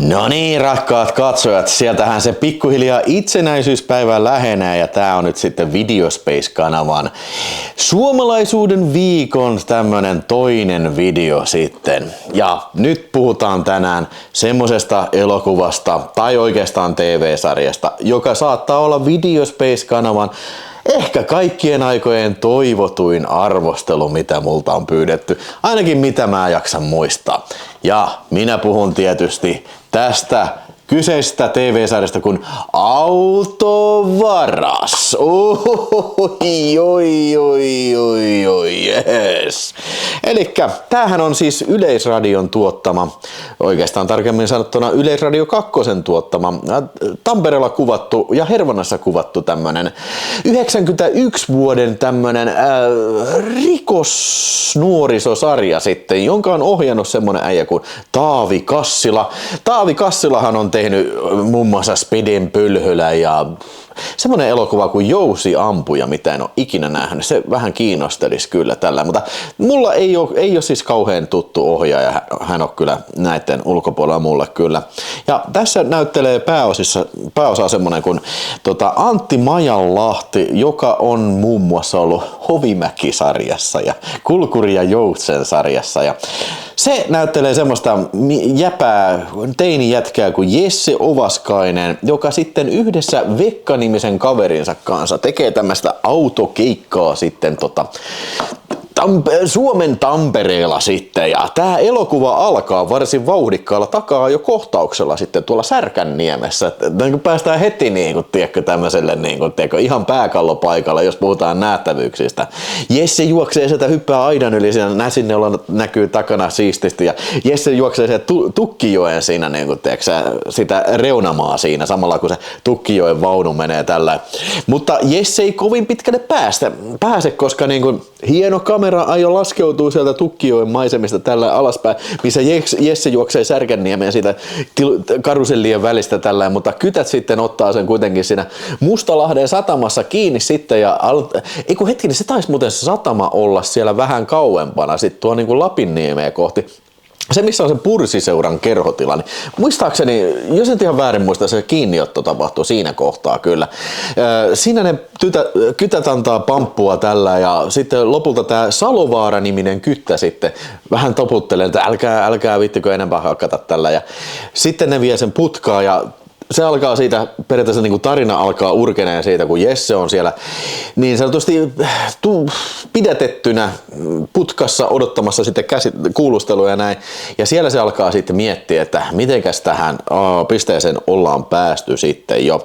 No niin, rakkaat katsojat, sieltähän se pikkuhiljaa itsenäisyyspäivä lähenee ja tää on nyt sitten Videospace-kanavan suomalaisuuden viikon tämmönen toinen video sitten. Ja nyt puhutaan tänään semmosesta elokuvasta tai oikeastaan TV-sarjasta, joka saattaa olla Videospace-kanavan ehkä kaikkien aikojen toivotuin arvostelu, mitä multa on pyydetty. Ainakin mitä mä jaksan muistaa. Ja minä puhun tietysti tästä kyseisestä TV-sarjasta kuin Autovaras. Yes. Elikkä tämähän on siis Yleisradion tuottama, oikeastaan tarkemmin sanottuna Yleisradio 2 tuottama, Tampereella kuvattu ja Hervannassa kuvattu tämmönen 91 vuoden tämmönen rikosnuorisosarja sitten, jonka on ohjannut semmonen äijä kuin Taavi Kassila. Taavi Kassilahan on tehnyt muun muassa Speden Pölhölä ja semmonen elokuva kuin Jousiampuja, mitä en ole ikinä nähnyt. Se vähän kiinnostelisi kyllä tällä, mutta mulla ei ole siis kauhean tuttu ohjaaja. Hän on kyllä näiden ulkopuolella mulle kyllä. Ja tässä näyttelee pääosaa semmonen kuin Antti Majanlahti, joka on muun muassa ollut Hovimäki-sarjassa ja Kulkuri ja Joutsen sarjassa. Ja se näyttelee semmoista jäpää teinijätkää kuin Jesse Ovaskainen, joka sitten yhdessä Vekka-nimisen kaverinsa kanssa tekee tämmöistä autokeikkaa sitten Suomen Tampereella sitten, ja tää elokuva alkaa varsin vauhdikkaalla takaa jo kohtauksella sitten tuolla Särkänniemessä, että päästään heti tämmöiselle ihan pääkallopaikalle, jos puhutaan nähtävyyksistä. Jesse juoksee sieltä, hyppää aidan yli, siinä sinne näkyy takana siististi, ja Jesse juoksee sieltä Tukkijoen siinä, sitä reunamaa siinä, samalla kun se Tukkijoen vaunu menee tällä. Mutta Jesse ei kovin pitkälle pääse, koska hieno kamera ajo laskeutuu sieltä Tukkijoen maisemista tällä alaspäin, missä Jesse juoksee Särkänniemeen siitä karusellien välistä tällä, mutta kytät sitten ottaa sen kuitenkin siinä Mustalahden satamassa kiinni sitten ja hetkinen, se taisi muuten satama olla siellä vähän kauempana sitten tuo Lapinniemeä kohti. Se, missä on se Pursiseuran kerhotila, niin muistaakseni, jos en ihan väärin muista, se kiinniotto tapahtui siinä kohtaa kyllä. Siinä ne kytät antaa pamppua tällä ja sitten lopulta tämä Salovaara-niminen kyttä sitten vähän toputtelee, että älkää vittikö enempää hakata tällä. Ja sitten ne vie sen putkaa ja se alkaa siitä, periaatteessa tarina alkaa urkeneen siitä, kun Jesse on siellä niin sanotusti pidätettynä putkassa odottamassa sitten kuulusteluja ja näin. Ja siellä se alkaa sitten miettiä, että mitenkäs tähän pisteeseen ollaan päästy sitten jo.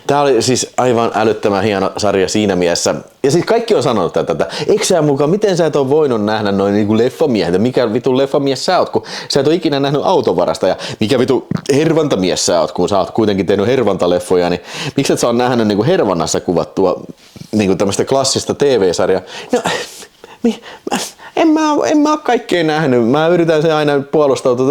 Tää oli siis aivan älyttömän hieno sarja siinä mielessä. Ja siis kaikki on sanonut että eikö sä mukaan, miten sä et ole voinut nähdä noin leffamiehet, mikä vitu leffamies sä oot, kun sä et ole ikinä nähnyt Autovarasta ja mikä vitu hervantamies sä oot, kun sä oot kuitenkin tehnyt hervantaleffoja, niin miksi et sä oot nähnyt Hervannassa kuvattua tämmöistä klassista TV-sarjaa? No, en mä ole kaikkea nähnyt. Mä yritän se aina puolustautua.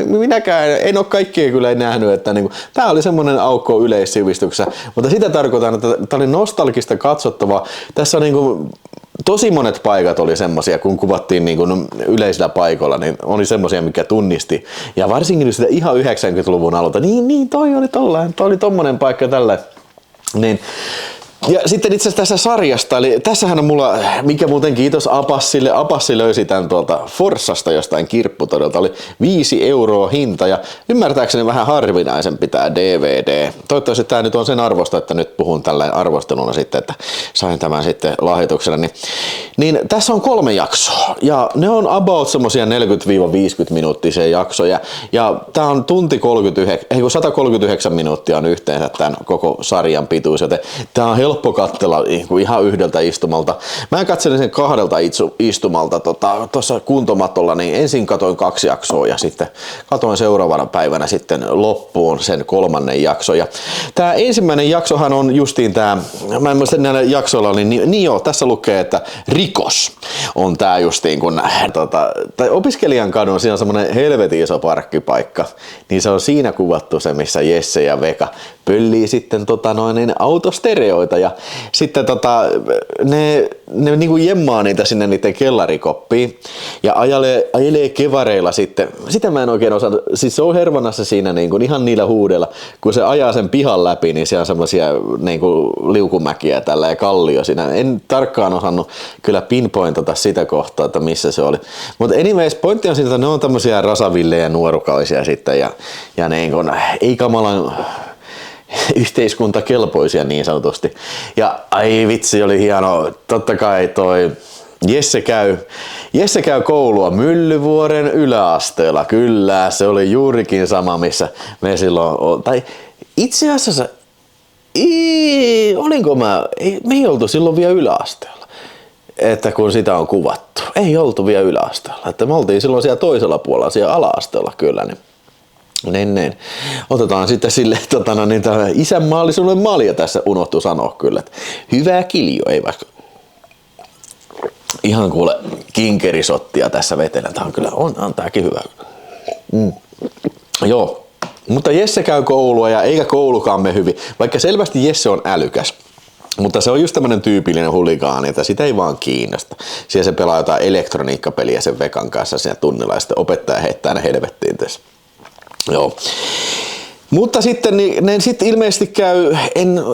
Minäkään en ole kaikkea kyllä nähnyt. Että tää oli semmonen aukko yleissivistyksessä. Mutta sitä tarkoitan, että tää oli nostalgista katsottavaa. Tässä on tosi monet paikat oli semmosia, kun kuvattiin yleisillä paikoilla, niin oli semmosia, mikä tunnisti. Ja varsinkin sitä ihan 90-luvun alusta. Niin, toi oli tollain. Toi oli tommonen paikka tällä. Niin. Ja sitten itse asiassa tässä sarjasta, eli tässähän on mulla, mikä muuten kiitos Apassille, Apassi löysi tämän tuolta Forssasta jostain kirpputodolta, oli 5 € hinta ja ymmärtääkseni vähän harvinaisempi tää DVD. Toivottavasti tää nyt on sen arvosta, että nyt puhun tällä arvosteluna sitten, että sain tämän sitten lahjoituksena. Niin tässä on 3 jaksoa ja ne on about semmosia 40-50 minuuttisia jaksoja ja tää on 139 minuuttia on yhteensä tämän koko sarjan pituus, joten tää on helppo katsella ihan yhdeltä istumalta. Mä katselin sen 2 istumalta tuossa kuntomatolla, niin ensin katoin 2 jaksoa ja sitten katoin seuraavana päivänä sitten loppuun sen 3. jakson. Ja tää ensimmäinen jaksohan on justiin tää, mä en muista näillä jaksoilla oli, niin joo, tässä lukee, että rikos on tää justiin, kun tai Opiskelijan kadun, siinä on semmonen helvetin iso parkkipaikka, niin se on siinä kuvattu se, missä Jesse ja Veka pöllii sitten autostereoita ja sitten ne niinku jemmaa niitä sinne niiden kellarikoppiin ja ajelee kevareilla sitten. Sitä mä en oikein osaa, siis se on hervannassa siinä niinku ihan niillä huudella, kun se ajaa sen pihan läpi, niin siellä on semmosia niinku liukumäkiä tällä ja kallio siinä. En tarkkaan osannut kyllä pinpointata sitä kohtaa, että missä se oli. Mutta anyways, pointti on siitä, että ne on tämmösiä rasavillejä nuorukaisia sitten ja niinku, ei kamalan yhteiskuntakelpoisia niin sanotusti. Ja ai vitsi, oli hieno. Totta kai toi Jesse käy koulua Myllyvuoren yläasteella. Kyllä, se oli juurikin sama, missä me silloin, tai itse asiassa, me ei oltu silloin vielä yläasteella, että kun sitä on kuvattu. Ei oltu vielä yläasteella, että me oltiin silloin siellä toisella puolella, siellä ala-asteella kyllä. Niin. Otetaan sitten sille tämä isänmaallisuuden malja tässä unohtu sanoa kyllä. Että hyvää kiljo, ei vaikka ihan kuule kinkerisottia tässä vetellä. Tämä on kyllä, on tääkin hyvä. Joo, mutta Jesse käy koulua ja eikä koulukaan mene hyvin, vaikka selvästi Jesse on älykäs. Mutta se on just tämmönen tyypillinen huligaani, että sitä ei vaan kiinnosta. Siellä se pelaa jotain elektroniikkapeliä sen Vekan kanssa siinä tunnilla ja sitten opettaja heittää ne helvettiin tässä. Joo. Mutta sitten ne sitten ilmeisesti käy,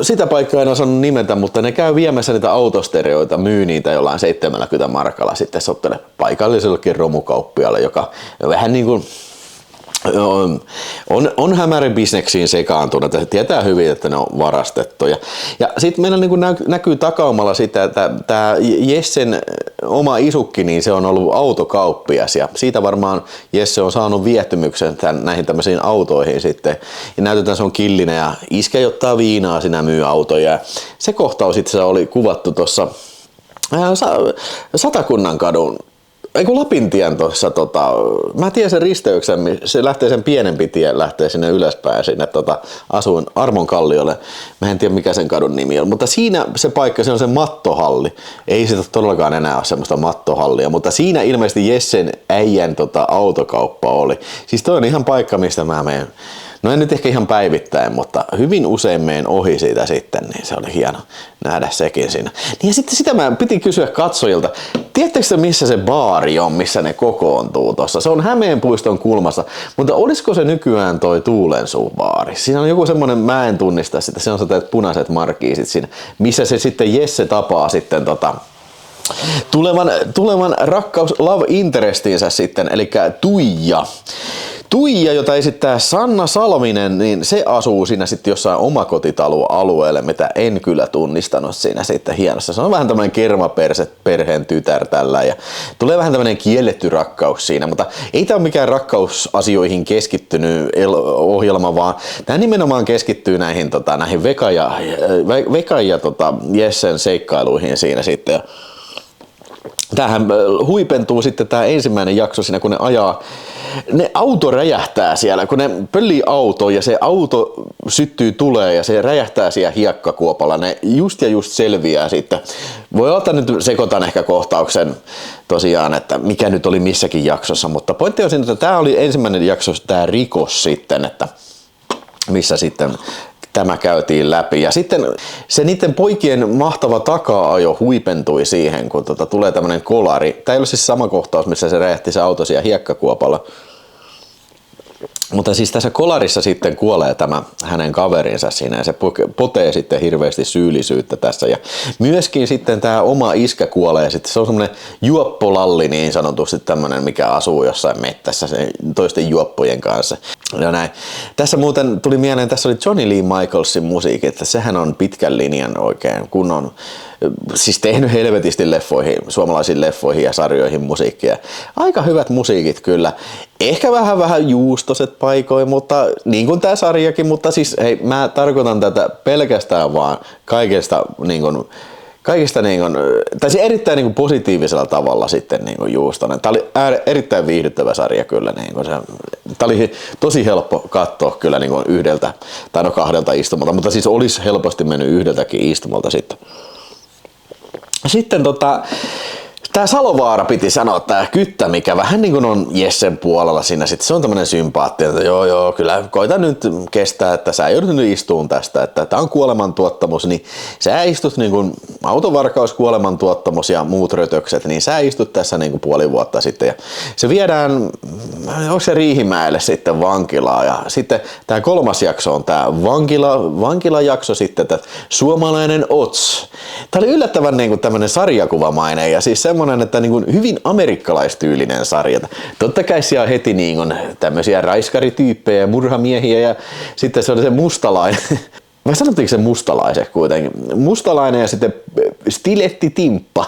sitä paikkaa en osannut nimetä, mutta ne käy viemässä niitä autostereoita, myy niitä jollain 70 markalla sitten sottele paikallisellekin romukauppialle, joka vähän niin kuin on hämärin bisneksiin sekaantunut ja tietää hyvin, että ne on varastettuja. Ja sitten meillä niin näkyy takaumalla sitä, että tämä Jessen oma isukki, niin se on ollut autokauppias ja siitä varmaan Jesse on saanut viehtymyksen näihin tämmöisiin autoihin sitten. Ja näytetään, se on killinen ja iskä ottaa viinaa, sinä myy autoja. Ja se kohtaus itse oli kuvattu tuossa Satakunnan kadun, Lapintien tuossa, mä tiedän sen risteyksen, se lähtee sen pienempi tie, lähtee sinne ylöspäin sinne asuin Armon kalliolle. Mä en tiedä mikä sen kadun nimi on, mutta siinä se paikka, se on se mattohalli. Ei sitä todellakaan enää ole semmoista mattohallia, mutta siinä ilmeisesti Jessen äijän autokauppa oli. Siis toi on ihan paikka, mistä mä menen. No en nyt ehkä ihan päivittäin, mutta hyvin usein menen ohi siitä sitten, niin se oli hieno nähdä sekin siinä. Niin ja sitten sitä mä piti kysyä katsojilta, tiedättekö missä se baari on, missä ne kokoontuu tuossa? Se on Hämeenpuiston kulmassa, mutta olisiko se nykyään toi Tuulensuu baari? Siinä on joku semmonen, mä en tunnista sitä, se on sellaiset punaiset markiisit siinä, missä se sitten Jesse tapaa sitten tulevan rakkaus love interestinsä sitten, eli Tuija, jota esittää Sanna Salminen, niin se asuu siinä sitten jossain omakotitaloalueelle, mitä en kyllä tunnistanut siinä sitten hienossa. Se on vähän tämmöinen kermaperheen tytär tällä ja tulee vähän tämmöinen kielletty rakkaus siinä, mutta ei tämä ole mikään rakkausasioihin keskittynyt ohjelma, vaan tämä nimenomaan keskittyy näihin Vekan ja Jessen seikkailuihin siinä sitten. Tämähän huipentuu sitten tämä ensimmäinen jakso siinä, kun ne auto räjähtää siellä, kun ne pöllii autoa ja se auto syttyy tulee ja se räjähtää siellä hiekkakuopalla. Ne just selviää sitten. Voi olla, nyt sekoitan ehkä kohtauksen tosiaan, että mikä nyt oli missäkin jaksossa, mutta pointti on siinä, että tämä oli ensimmäinen jakso, tämä rikos sitten, että missä sitten tämä käytiin läpi. Ja sitten se niiden poikien mahtava taka-ajo huipentui siihen, kun tulee tämmönen kolari. Tämä ei ole siis sama kohtaus, missä se räjähti se auto siellä hiekkakuopalla. Mutta siis tässä kolarissa sitten kuolee tämä hänen kaverinsa siinä ja se potee sitten hirveästi syyllisyyttä tässä. Ja myöskin sitten tämä oma iskä kuolee sitten. Se on semmoinen juoppolalli niin sanotusti tämmöinen, mikä asuu jossain mettässä toisten juoppojen kanssa. Ja näin. Tässä muuten tuli mieleen, tässä oli Johnny Lee Michaelsin musiikki, että sehän on pitkän linjan oikein kunnon, siis tehnyt helvetisti leffoihin, suomalaisiin leffoihin ja sarjoihin musiikkia. Aika hyvät musiikit kyllä. Ehkä vähän juustoset paikoin, mutta niin kuin tämä sarjakin, mutta siis hei, mä tarkoitan tätä pelkästään vaan kaikesta tai se erittäin niin kuin positiivisella tavalla sitten niin kuin juustonen. Tämä oli erittäin viihdyttävä sarja kyllä. Niin kuin tämä oli tosi helppo katsoa kyllä niin kuin yhdeltä tai kahdelta istumalta, mutta siis olisi helposti mennyt yhdeltäkin istumalta sitten. Sitten Tää Salovaara piti sanoa, tää Kyttä, mikä vähän niin kuin on Jessen puolella siinä, sit se on tämmönen sympaattinen, että joo, kyllä koita nyt kestää, että sä joudut nyt istuun tästä, että tää on kuolemantuottamus, niin sä istut niin kuin autovarkaus, kuolemantuottamus ja muut rötökset, niin sä istut tässä niin kuin puoli vuotta sitten ja se viedään, onko se Riihimäelle sitten vankilaan ja sitten tää 3. jakso on tää vankilajakso sitten, tää suomalainen Ots. Tää oli yllättävän niin kuin tämmönen sarjakuvamainen ja siis semmonen, että niin kuin hyvin amerikkalaistyylinen sarja. Totta kai siellä on heti niin kuin tämmöisiä raiskarityyppejä ja murhamiehiä ja sitten se oli se mustalainen. Vai sanottiinko se mustalaiset kuitenkin? Mustalainen ja sitten Stiletti Timppa.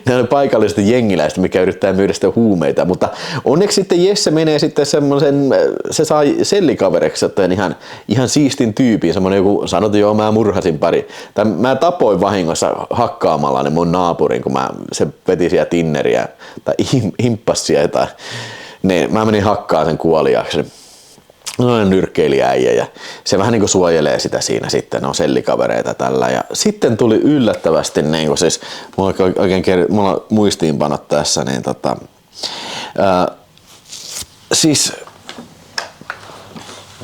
Ne on paikalliset jengiläiset, mikä yrittää myydä sitä huumeita. Mutta onneksi sitten Jesse menee sitten semmoisen, se sai sellikavereksi, että ihan siistin tyypin. Semmoinen joku sanoi, että joo, mä murhasin pari. Tai mä tapoin vahingossa hakkaamalla mun naapurin, kun se veti siellä tinneriä tai himppasi sieltä. Niin, mä menin hakkaan sen kuoliaksi. No nyrkkeilijäijä ja se vähän niin kuin suojelee sitä siinä sitten, on sellikavereita tällä ja sitten tuli yllättävästi niin kuin siis, mulla on muistiinpanot tässä, niin siis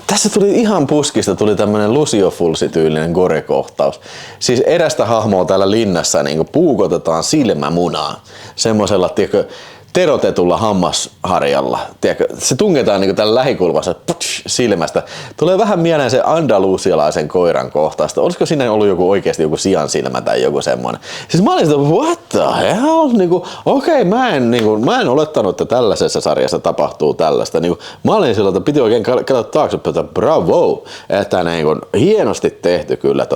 tässä tuli ihan puskista, tuli tämmönen Lucio Fulci-tyylinen gore-kohtaus. Siis erästä hahmoa täällä linnassa niin kuin puukotetaan silmämunaa semmosella, tiedätkö, terotetulla hammasharjalla. Tiedätkö, se tungetaan niin tällä lähikulmassa silmästä. Tulee vähän mieleen se andalusialaisen koiran kohtaista. Olisiko siinä ollut joku oikeasti joku sian silmä tai joku semmoinen? Siis mä olin sitä, what the hell? Okei, mä en olettanut, että tällaisessa sarjassa tapahtuu tällaista. Mä olin sillä, että piti oikein katsoa taaksepäin, että bravo, että hienosti tehty kyllä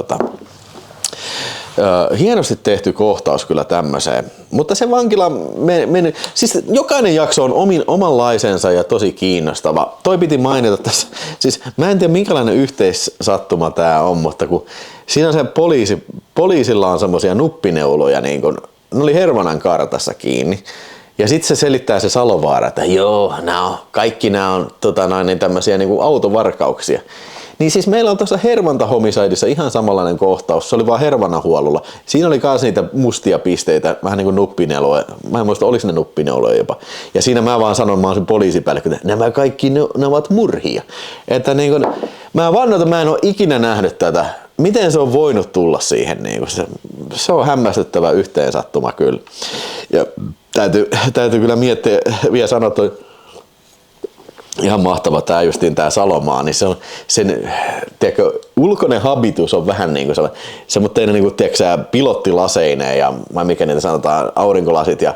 hienosti tehty kohtaus kyllä tämmöiseen, mutta se vankila meni, siis jokainen jakso on omanlaisensa ja tosi kiinnostava. Toi piti mainita tässä, siis mä en tiedä minkälainen yhteissattuma tää on, mutta kun siinä on se poliisilla on semmosia nuppineuloja, niin kun, ne oli Hervanan kartassa kiinni. Ja sitten se selittää se Salovaara, että joo, kaikki nämä on niin tämmöisiä niin kuin autovarkauksia. Niin siis meillä on tuossa Hervanta Homicideissa ihan samanlainen kohtaus, se oli vaan Hervannan huollulla. Siinä oli myös niitä mustia pisteitä, vähän niin kuin nuppineuloja. Mä en muista, oliko ne nuppineuloja jopa. Ja siinä mä vaan sanon, mä oon sen poliisipäällikkö, että nämä kaikki ne ovat murhia. Että niin kuin, mä vannotan, mä en ole ikinä nähnyt tätä. Miten se on voinut tulla siihen? Niin se on hämmästyttävä yhteensattuma kyllä. Ja täytyy kyllä miettiä, vielä sanoa toi, ihan mahtava tää justiin tää Salomaa, niin se on sen, tiedätkö, ulkoinen habitus on vähän niinku semmoinen niinku, tiedätkö, pilottilaseineen ja mikä niitä sanotaan, aurinkolasit ja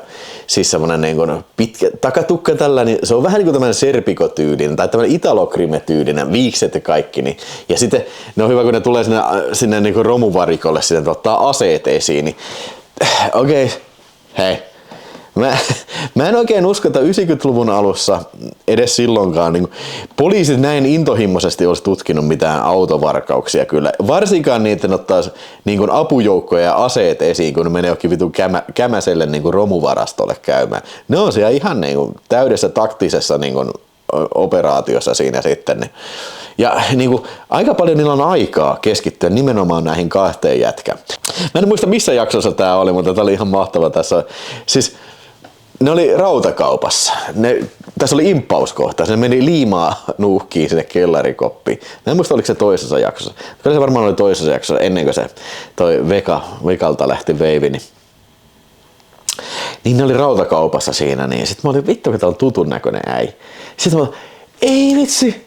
siis semmonen niinku pitkä takatukka tällä, niin se on vähän niinku tämmönen serpikotyylinen tai tämmönen italokrime-tyylinen, viikset ja kaikki, niin, ja sitten ne on hyvä, kun ne tulee sinne niinku romuvarikolle, sitten ottaa aseet esiin, niin okei, hei. Mä en oikein usko, että 90-luvun alussa edes silloinkaan niin poliisit näin intohimoisesti olisi tutkinut mitään autovarkauksia kyllä. Varsinkaan niiden ottaisi niin apujoukkoja ja aseet esiin, kun ne menee jokin vitun kämäselle niin romuvarastolle käymään. Ne on siellä ihan niin täydessä taktisessa niin operaatiossa siinä sitten. Niin. Ja niin aika paljon niillä on aikaa keskittyä nimenomaan näihin kahteen jätkään. Mä en muista missä jaksossa tää oli, mutta tää oli ihan mahtava tässä. Siis ne oli rautakaupassa. Tässä oli impauskohta. Se meni liimaa nuuhkiin sinne kellarikoppiin. Mä en muista, oliko se toisessa jaksossa. Kyllä se varmaan oli toisessa jaksossa, ennen kuin se toi Vekalta lähti veivi. Niin ne oli rautakaupassa siinä. Niin. Sitten mä olin, vittu, että on tutun näköinen äi. Sitten mä olin, ei vitsi.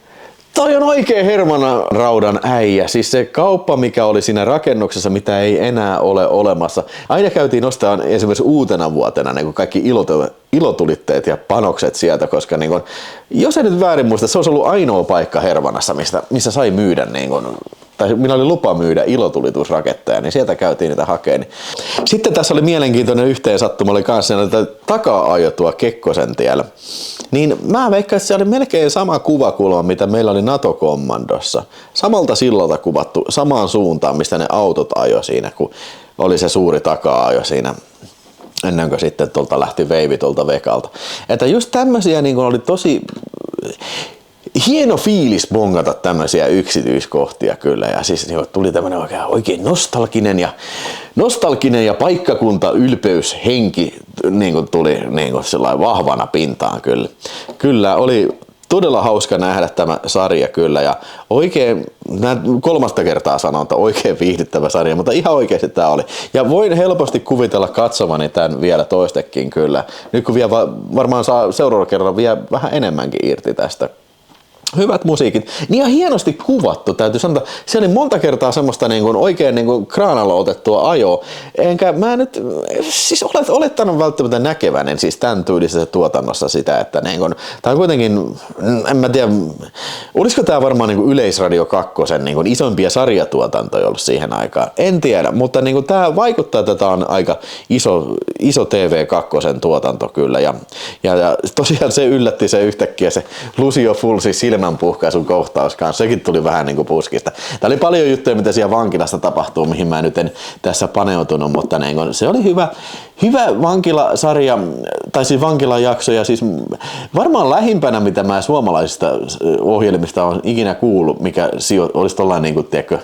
Toi on oikein Hermannan raudan äijä. Siis se kauppa, mikä oli siinä rakennuksessa, mitä ei enää ole olemassa. Aina käytiin ostamaan esimerkiksi uutena vuotena niin kaikki ilotulitteet ja panokset sieltä, koska niin kun, jos en nyt väärin muista, se olisi ollut ainoa paikka Hervannassa, missä sai myydä, niin kun, tai minä oli lupa myydä ilotulitusraketteja, niin sieltä käytiin niitä hakemaan. Sitten tässä oli mielenkiintoinen yhteensattuma, oli kanssa näitä takaa-ajotua Kekkosen tiellä. Niin mä veikkaan, että se oli melkein sama kuvakulma, mitä meillä oli NATO-kommandossa. Samalta sillalta kuvattu samaan suuntaan, mistä ne autot ajoi siinä, kun oli se suuri takaa-ajo siinä, ennen kuin sitten tuolta lähti veivi tuolta Vekalta. Että just tämmöisiä niin oli tosi hieno fiilis bongata tämmöisiä yksityiskohtia kyllä. Ja siis niin tuli tämmöinen oikein nostalginen ja paikkakunta ylpeyshenki niin kuin tuli niin kuin sellainen vahvana pintaan kyllä. Kyllä oli todella hauska nähdä tämä sarja kyllä ja oikein, 3. kertaa sanon, että oikein viihdyttävä sarja, mutta ihan oikeasti tämä oli. Ja voin helposti kuvitella katsomani tämän vielä toistekin kyllä. Nyt kun vielä varmaan saa seuraavalla kerralla vielä vähän enemmänkin irti tästä. Hyvät musiikit. Niin ihan hienosti kuvattu, täytyy sanoa. Se oli monta kertaa semmoista niin kuin oikein niin kuin kraanalla otettua ajoa. Enkä mä nyt siis olettanut välttämättä näkevänen siis tämän tyylisessä tuotannossa sitä, että niin kuin, tää on kuitenkin, en mä tiedä, olisiko tää varmaan niin kuin Yleisradio 2 niin kuin isompia sarjatuotantoja ollut siihen aikaan. En tiedä, mutta niin kuin tää vaikuttaa, että tää on aika iso TV2 tuotanto kyllä. Ja tosiaan se yllätti se yhtäkkiä se Lucio Fulci silmänpuhkaisun kohtaus kanssa, sekin tuli vähän niin kuin puskista. Tää oli paljon juttuja, mitä siellä vankilassa tapahtuu, mihin mä nyt en tässä paneutunut, mutta niin se oli hyvä vankilasarja, tai siis vankilajakso, ja siis varmaan lähimpänä, mitä mä suomalaisista ohjelmista on ikinä kuullut, mikä olisi tollainen niin kuin, tiedätkö,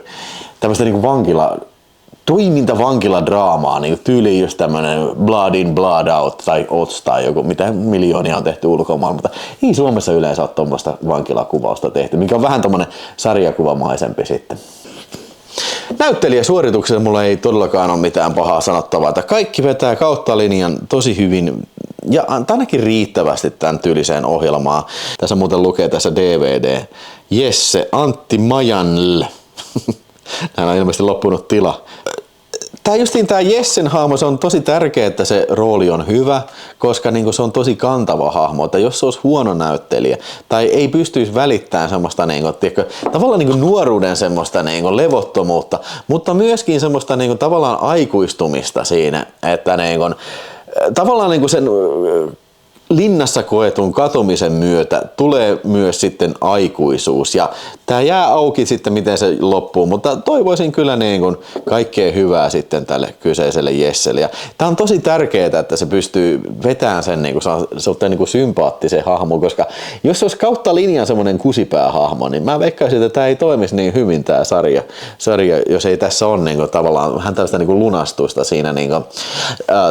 tämmöistä niin kuin vankiladraamaa, niin tyyliin just tämmönen Blood in, Blood out tai Ots tai joku, mitä miljoonia on tehty ulkomailla, mutta ei Suomessa yleensä ole tuommoista vankilakuvausta tehty, mikä on vähän tommonen sarjakuvamaisempi sitten. Näyttelijäsuorituksessa mulla ei todellakaan ole mitään pahaa sanottavaa, että kaikki vetää kautta linjan tosi hyvin ja ainakin riittävästi tämän tyyliseen ohjelmaan. Tässä muuten lukee tässä DVD Jesse Antti Majanl. Näin on ilmeisesti loppunut tila. Tää Jessen hahmo, se on tosi tärkeää, että se rooli on hyvä, koska niinku se on tosi kantava hahmo. Että jos se olisi huono näyttelijä tai ei pystyisi välittämään semmoista niinku, tavallaan niinku nuoruuden semmoista niinku levottomuutta, mutta myöskin semmoista niinku tavallaan aikuistumista siinä, että niinku, tavallaan niinku sen linnassa koetun katumisen myötä tulee myös sitten aikuisuus ja tää jää auki sitten miten se loppuu, mutta toivoisin kyllä niin kuin kaikkea hyvää sitten tälle kyseiselle Jesselle ja tää on tosi tärkeää, että se pystyy vetämään sen niin kuin niin kuin sympaattisen hahmon, koska jos se olisi kautta linjan semmoinen kusipäähahmo, niin mä veikkaisin, että tää ei toimisi niin hyvin tää sarja jos ei tässä ole niin kuin tavallaan vähän tällaista niin kuin lunastusta siinä niin kuin,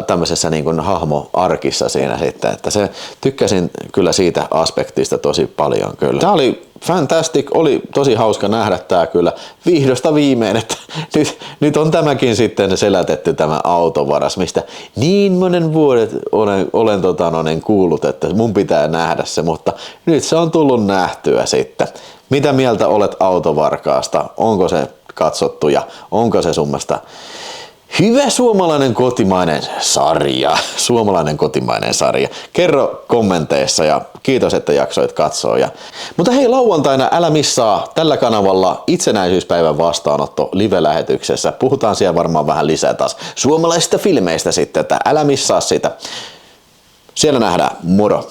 tämmöisessä niin kuin hahmoarkissa siinä sitten, että se tykkäsin kyllä siitä aspektista tosi paljon kyllä. Tää oli fantastic, oli tosi hauska nähdä tää kyllä vihdosta viimein, että nyt on tämäkin sitten selätetty tämä autovaras, mistä niin monen vuodet olen kuullut, että mun pitää nähdä se, mutta nyt se on tullut nähtyä sitten. Mitä mieltä olet autovarkaasta? Onko se katsottu ja onko se sun mielestä hyvä suomalainen kotimainen sarja. Kerro kommenteissa ja kiitos, että jaksoit katsoa. Mutta hei, lauantaina älä missaa tällä kanavalla itsenäisyyspäivän vastaanotto live-lähetyksessä. Puhutaan siellä varmaan vähän lisää taas suomalaisista filmeistä sitten, että älä missaa sitä. Siellä nähdään. Moro!